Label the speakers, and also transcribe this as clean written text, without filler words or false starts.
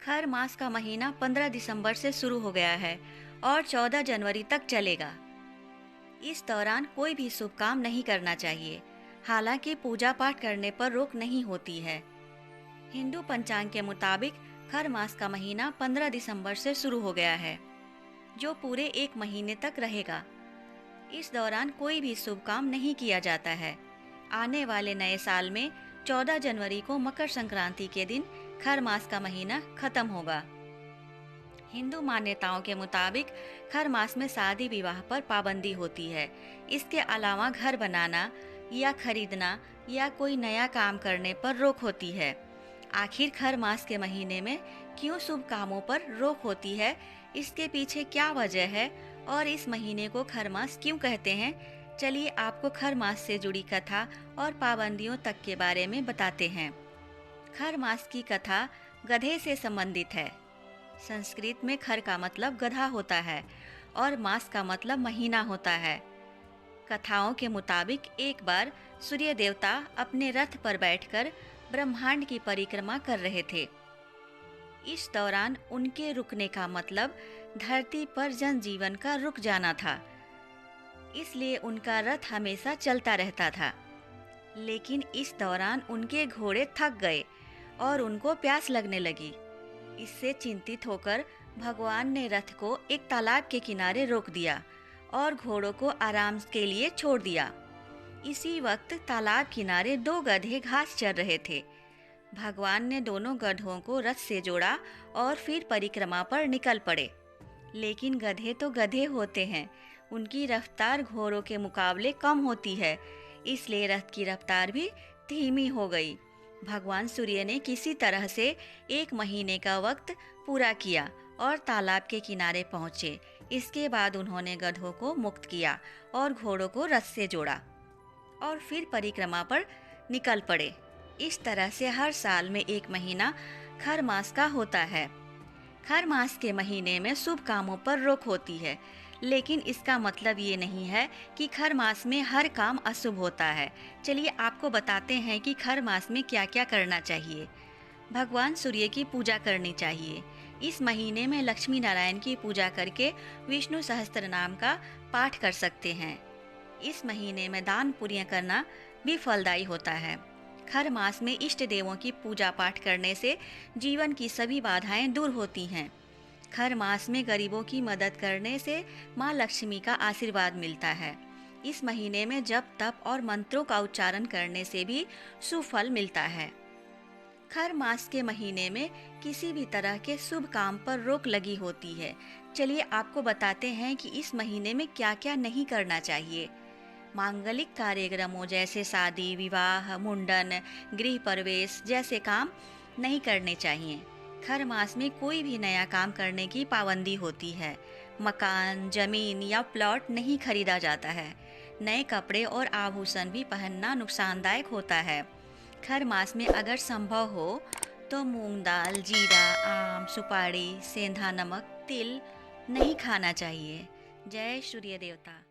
Speaker 1: खर मास का महीना 15 दिसंबर से शुरू हो गया है और 14 जनवरी तक चलेगा। इस दौरान कोई भी शुभ काम नहीं करना चाहिए। हालांकि पूजा पाठ करने पर रोक नहीं होती है। हिंदू पंचांग के मुताबिक खर मास का महीना 15 दिसंबर से शुरू हो गया है, जो पूरे एक महीने तक रहेगा। इस दौरान कोई भी शुभ काम नहीं किया जाता है। आने वाले नए साल में 14 जनवरी को मकर संक्रांति के दिन खर मास का महीना खत्म होगा। हिंदू मान्यताओं के मुताबिक खर मास में शादी विवाह पर पाबंदी होती है। इसके अलावा घर बनाना या खरीदना या कोई नया काम करने पर रोक होती है। आखिर खर मास के महीने में क्यों शुभ कामों पर रोक होती है, इसके पीछे क्या वजह है और इस महीने को खर मास क्यों कहते हैं, चलिए आपको खर मास से जुड़ी कथा और पाबंदियों तक के बारे में बताते हैं। खर मास की कथा गधे से संबंधित है। संस्कृत में खर का मतलब गधा होता है और मास का मतलब महीना होता है। कथाओं के मुताबिक एक बार सूर्य देवता अपने रथ पर बैठकर ब्रह्मांड की परिक्रमा कर रहे थे। इस दौरान उनके रुकने का मतलब धरती पर जनजीवन का रुक जाना था, इसलिए उनका रथ हमेशा चलता रहता था। लेकिन इस दौरान उनके घोड़े थक गए और उनको प्यास लगने लगी। इससे चिंतित होकर भगवान ने रथ को एक तालाब के किनारे रोक दिया और घोड़ों को आराम के लिए छोड़ दिया। इसी वक्त तालाब किनारे दो गधे घास चर रहे थे। भगवान ने दोनों गधों को रथ से जोड़ा और फिर परिक्रमा पर निकल पड़े। लेकिन गधे तो गधे होते हैं, उनकी रफ्तार घोड़ों के मुकाबले कम होती है, इसलिए रथ की रफ्तार भी धीमी हो गई। भगवान सूर्य ने किसी तरह से एक महीने का वक्त पूरा किया और तालाब के किनारे पहुंचे। इसके बाद उन्होंने गधों को मुक्त किया और घोड़ों को रथ से जोड़ा और फिर परिक्रमा पर निकल पड़े। इस तरह से हर साल में एक महीना खर मास का होता है। खर मास के महीने में शुभ कामों पर रोक होती है, लेकिन इसका मतलब ये नहीं है कि खर मास में हर काम अशुभ होता है। चलिए आपको बताते हैं कि खर मास में क्या क्या करना चाहिए। भगवान सूर्य की पूजा करनी चाहिए। इस महीने में लक्ष्मी नारायण की पूजा करके विष्णु सहस्त्र नाम का पाठ कर सकते हैं। इस महीने में दान पुण्य करना भी फलदायी होता है। खर मास में इष्ट देवों की पूजा पाठ करने से जीवन की सभी बाधाएं दूर होती हैं। खर मास में गरीबों की मदद करने से माँ लक्ष्मी का आशीर्वाद मिलता है। इस महीने में जप तप और मंत्रों का उच्चारण करने से भी सुफल मिलता है। खर मास के महीने में किसी भी तरह के शुभ काम पर रोक लगी होती है। चलिए आपको बताते हैं कि इस महीने में क्या क्या नहीं करना चाहिए। मांगलिक कार्यक्रमों जैसे शादी विवाह मुंडन गृह प्रवेश जैसे काम नहीं करने चाहिए। खर मास में कोई भी नया काम करने की पाबंदी होती है। मकान जमीन या प्लॉट नहीं खरीदा जाता है। नए कपड़े और आभूषण भी पहनना नुकसानदायक होता है। खर मास में अगर संभव हो तो मूंग दाल जीरा आम सुपारी सेंधा नमक तिल नहीं खाना चाहिए। जय सूर्य देवता।